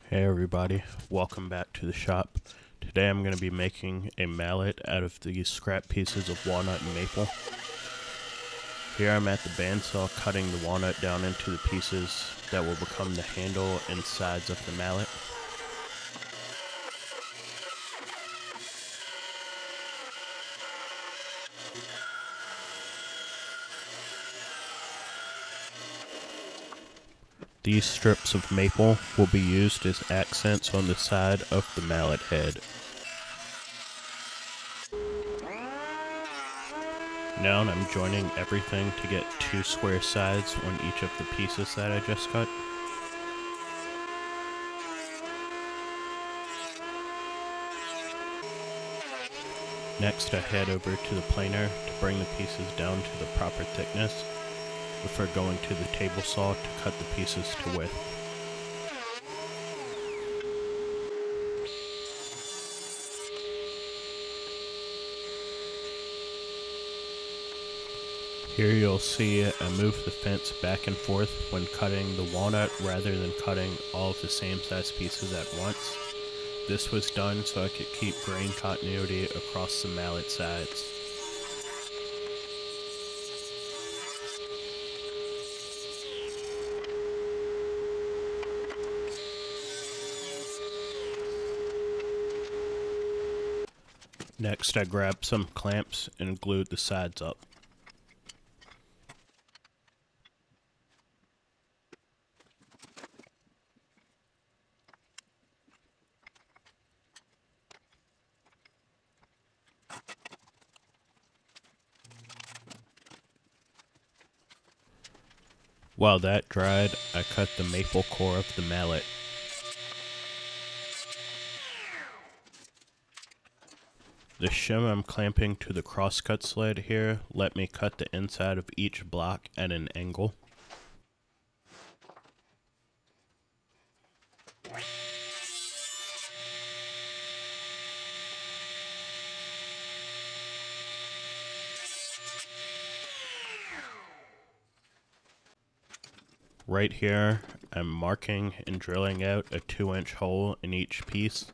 Hey everybody, welcome back to the shop. Today I'm going to be making a mallet out of these scrap pieces of walnut and maple. Here I'm at the bandsaw cutting the walnut down into the pieces that will become the handle and sides of the mallet. These strips of maple will be used as accents on the side of the mallet head. Now I'm joining everything to get two square sides on each of the pieces that I just cut. Next I head over to the planer to bring the pieces down to the proper thickness before going to the table saw to cut the pieces to width. Here you'll see I move the fence back and forth when cutting the walnut rather than cutting all of the same size pieces at once. This was done so I could keep grain continuity across the mallet sides. Next I grabbed some clamps and glued the sides up. While that dried, I cut the maple core of the mallet. The shim I'm clamping to the crosscut sled here let me cut the inside of each block at an angle. Right here, I'm marking and drilling out a 2-inch hole in each piece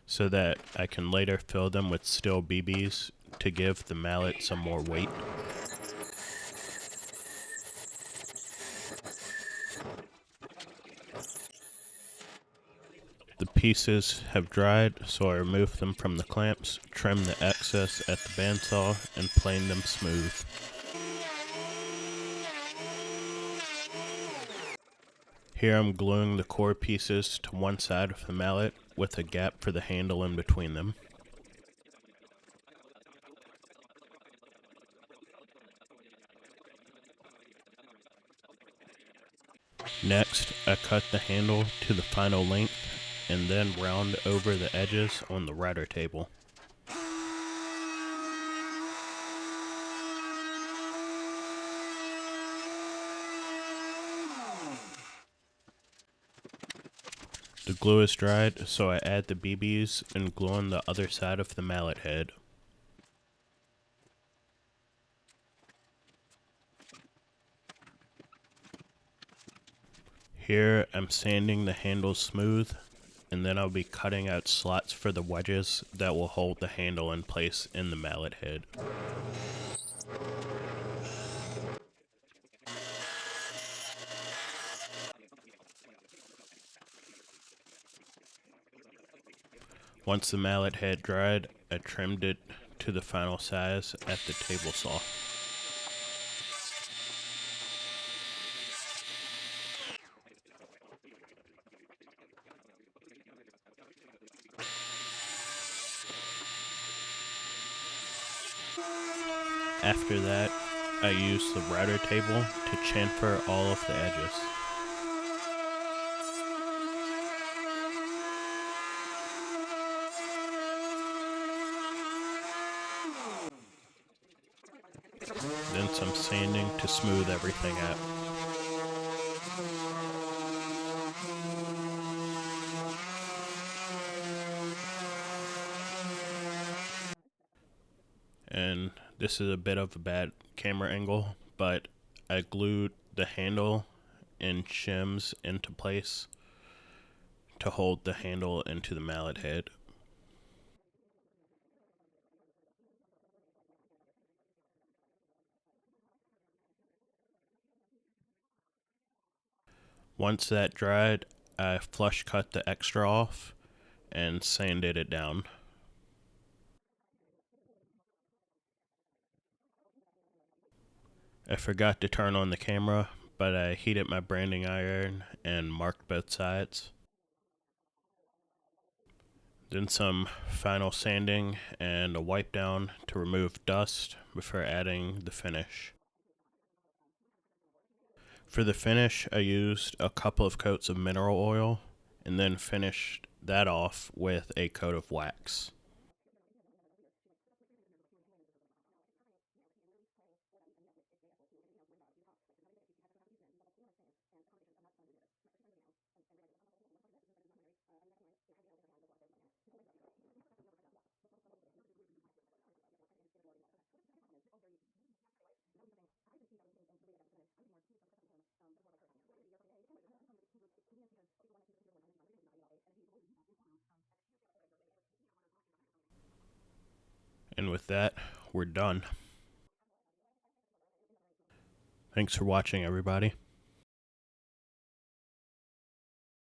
so that I can later fill them with steel BBs to give the mallet some more weight. The pieces have dried, so I remove them from the clamps, trim the excess at the bandsaw, and plane them smooth. Here I'm gluing the core pieces to one side of the mallet with a gap for the handle in between them. Next, I cut the handle to the final length and then round over the edges on the router table. The glue is dried, so I add the BBs and glue on the other side of the mallet head. Here I'm sanding the handle smooth, and then I'll be cutting out slots for the wedges that will hold the handle in place in the mallet head. Once the mallet head dried, I trimmed it to the final size at the table saw. After that, I used the router table to chamfer all of the edges. Then some sanding to smooth everything out. And this is a bit of a bad camera angle, but I glued the handle and shims into place to hold the handle into the mallet head. Once that dried, I flush cut the extra off and sanded it down. I forgot to turn on the camera, but I heated my branding iron and marked both sides. Then some final sanding and a wipe down to remove dust before adding the finish. For the finish, I used a couple of coats of mineral oil and then finished that off with a coat of wax. And with that, we're done. Thanks for watching, everybody.